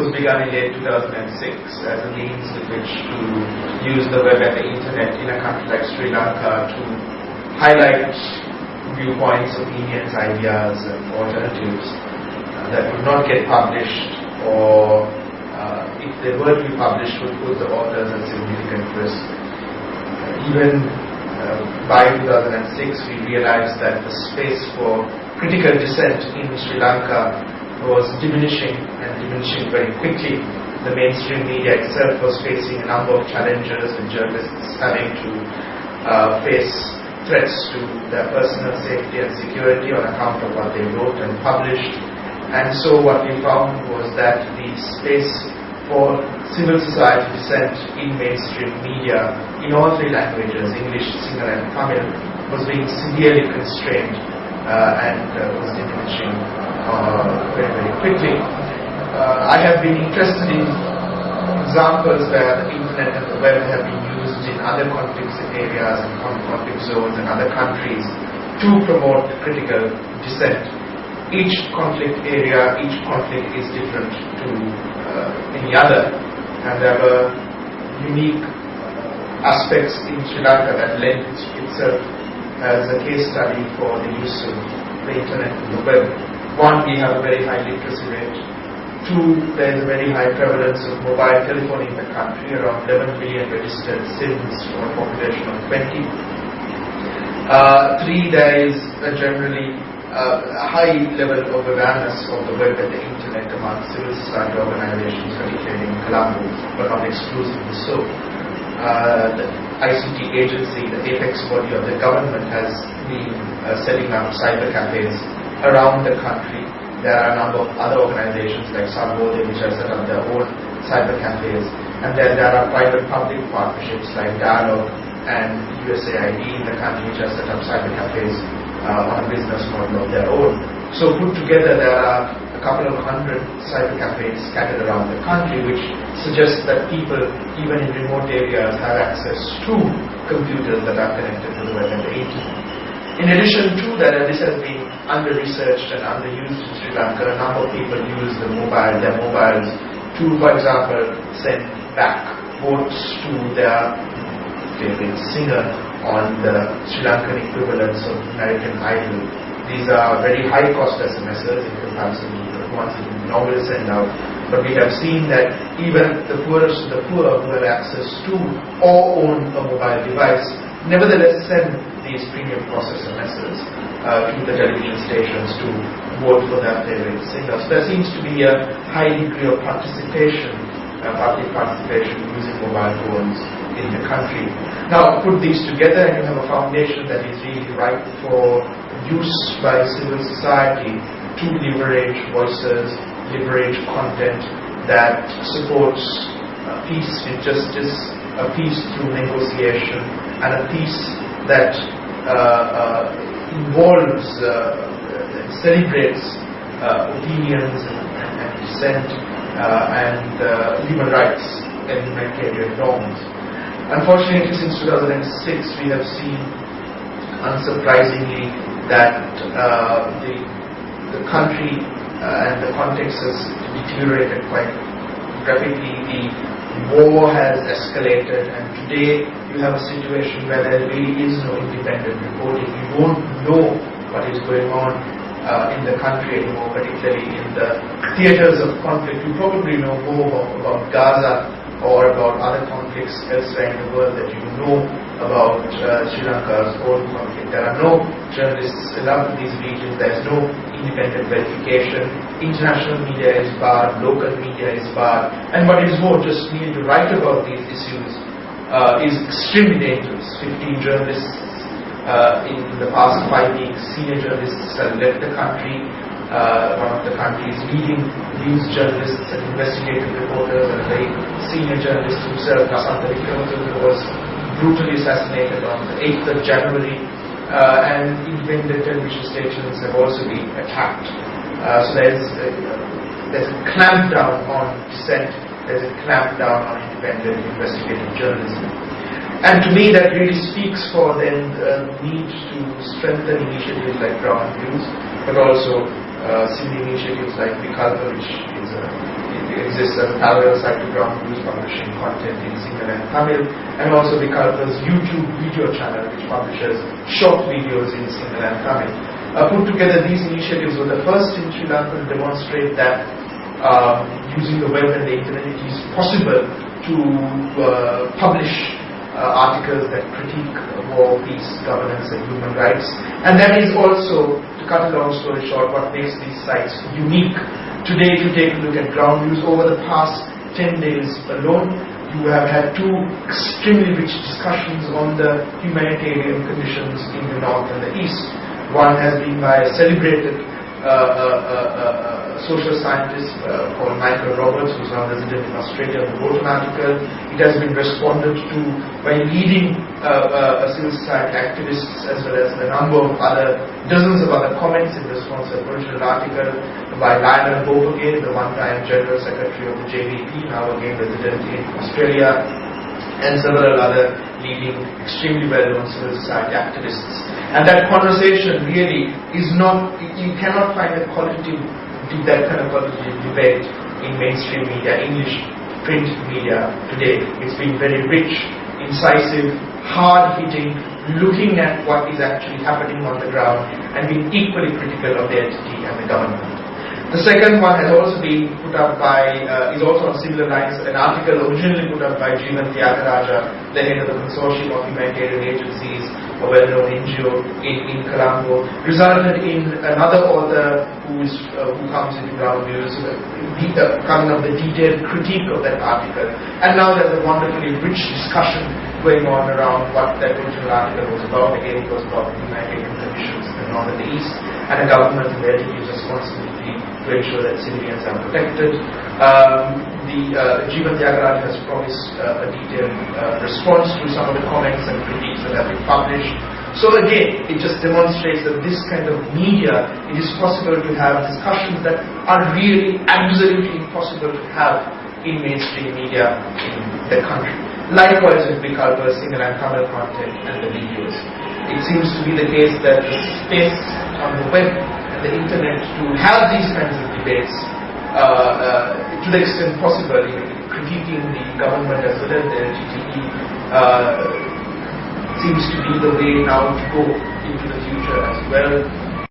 was begun in late 2006 as a means with which to use the web and the internet in a country like Sri Lanka to highlight viewpoints, opinions, ideas, and alternatives that would not get published, or if they were to be published, would put the authors at significant risk. Even by 2006, we realized that the space for critical dissent in Sri Lanka was diminishing, and diminishing very quickly. The mainstream media itself was facing a number of challenges, with journalists having to face threats to their personal safety and security on account of what they wrote and published. And so what we found was that the space for civil society dissent in mainstream media in all three languages, English, Sinhala and Tamil, was being severely constrained and was diminishing very, very quickly. I have been interested in examples where the internet and the web have been used in other conflict areas and conflict zones and other countries to promote critical dissent. Each conflict area, each conflict is different to any other, and there were unique aspects in Sri Lanka that lent itself as a case study for the use of the internet and the web. One, we have a very high literacy rate. Two, there is a very high prevalence of mobile telephony in the country, around 11 million registered SIMs for a population of 20. Three, there is a generally high level of awareness of the web and the internet among civil society organizations, particularly in Colombo, but not exclusively so. The ICT agency, the apex body of the government, has been setting up cyber cafes around the country. There are a number of other organizations like Sambodhe which have set up their own cyber cafes, and then there are private-public partnerships like Dialogue and USAID in the country which have set up cyber cafes on a business model of their own. So put together, there are a couple of hundred cyber cafes scattered around the country, which suggests that people, even in remote areas, have access to computers that are connected to the web and the internet. In addition to that, and this has been under-researched and underused in Sri Lanka, a number of people use their mobiles to, for example, send back votes to their favorite singer on the Sri Lankan equivalents of American Idol. These are very high-cost SMSs in comparison to the ones that we normally send out. But we have seen that even the poorest of the poor who have access to or own a mobile device nevertheless send these premium process SMSs to the television stations to vote for their favorite singers. There seems to be a high degree of participation, public participation using mobile phones in the country. Now, put these together and you have a foundation that is really ripe for use by civil society to leverage voices, leverage content that supports peace with justice, a peace through negotiation, and a peace that involves and celebrates opinions and dissent and human rights and humanitarian norms. Unfortunately, since 2006, we have seen, unsurprisingly, that the country and the context has deteriorated quite rapidly. The war has escalated, and today you have a situation where there really is no independent reporting. You don't know what is going on in the country anymore, particularly in the theaters of conflict. You probably know more about Gaza or about other conflicts elsewhere in the world that you know about Sri Lanka's own conflict. There are no journalists allowed in these regions. There is no independent verification. International media is barred. Local media is barred. And what is more, just needing to write about these issues is extremely dangerous. 15 journalists in the past 5 weeks, senior journalists have left the country. One of the country's leading news journalists and investigative reporters, and a very senior journalist himself, Asanta was brutally assassinated on the 8th of January, and independent television stations have also been attacked. So there's a clampdown on dissent, there's a clampdown on independent investigative journalism. And to me, that really speaks for then the need to strengthen initiatives like Groundviews, but also civil initiatives like Vikalpa, which exists as a parallel site to Groundviews, publishing content in Sinhala and Tamil, and also Vikalpa's YouTube video channel, which publishes short videos in Sinhala and Tamil. Put together, these initiatives were the first in Sri Lanka to demonstrate that using the web and the internet, it is possible to publish articles that critique war, peace, governance, and human rights. And that is also, to cut a long story short, what makes these sites unique. Today, if you take a look at Groundviews, over the past 10 days alone, you have had two extremely rich discussions on the humanitarian conditions in the north and the east. One has been by a celebrated social scientist called Michael Roberts, who's now resident in Australia, who wrote an article. It has been responded to by leading civil society activists, as well as dozens of other comments in response to the original article by Lionel Bobogay, the one-time General Secretary of the JVP, now again resident in Australia, and several other leading, extremely well-known civil society activists. And that conversation really is not, you cannot find that kind of qualitative debate in mainstream media, English print media today. It's been very rich, incisive, hard-hitting, looking at what is actually happening on the ground, and being equally critical of the entity and the government. The second one has also been put up by, is also on similar lines, an article originally put up by Jeevan Tyagaraja, the head of the Consortium of Humanitarian Agencies, a well-known NGO in Colombo, resulted in another author who comes into Groundviews, coming up with a detailed critique of that article. And now there's a wonderfully rich discussion going on around what that original article was about. Again, it was about the humanitarian conditions in the north and the east, and a government and their duties responsibility to ensure that civilians are protected. Jeevan Tyagaraja has promised a detailed response to some of the comments and critiques that have been published. So again, it just demonstrates that this kind of media, it is possible to have discussions that are really absolutely impossible to have in mainstream media in the country. Likewise with Vikalpa's Sinhala and Tamil content and the videos. It seems to be the case that the space on the web and the internet to have these kinds of debates, to the extent possible, critiquing the government as well as the LGTB, seems to be the way now to go into the future as well.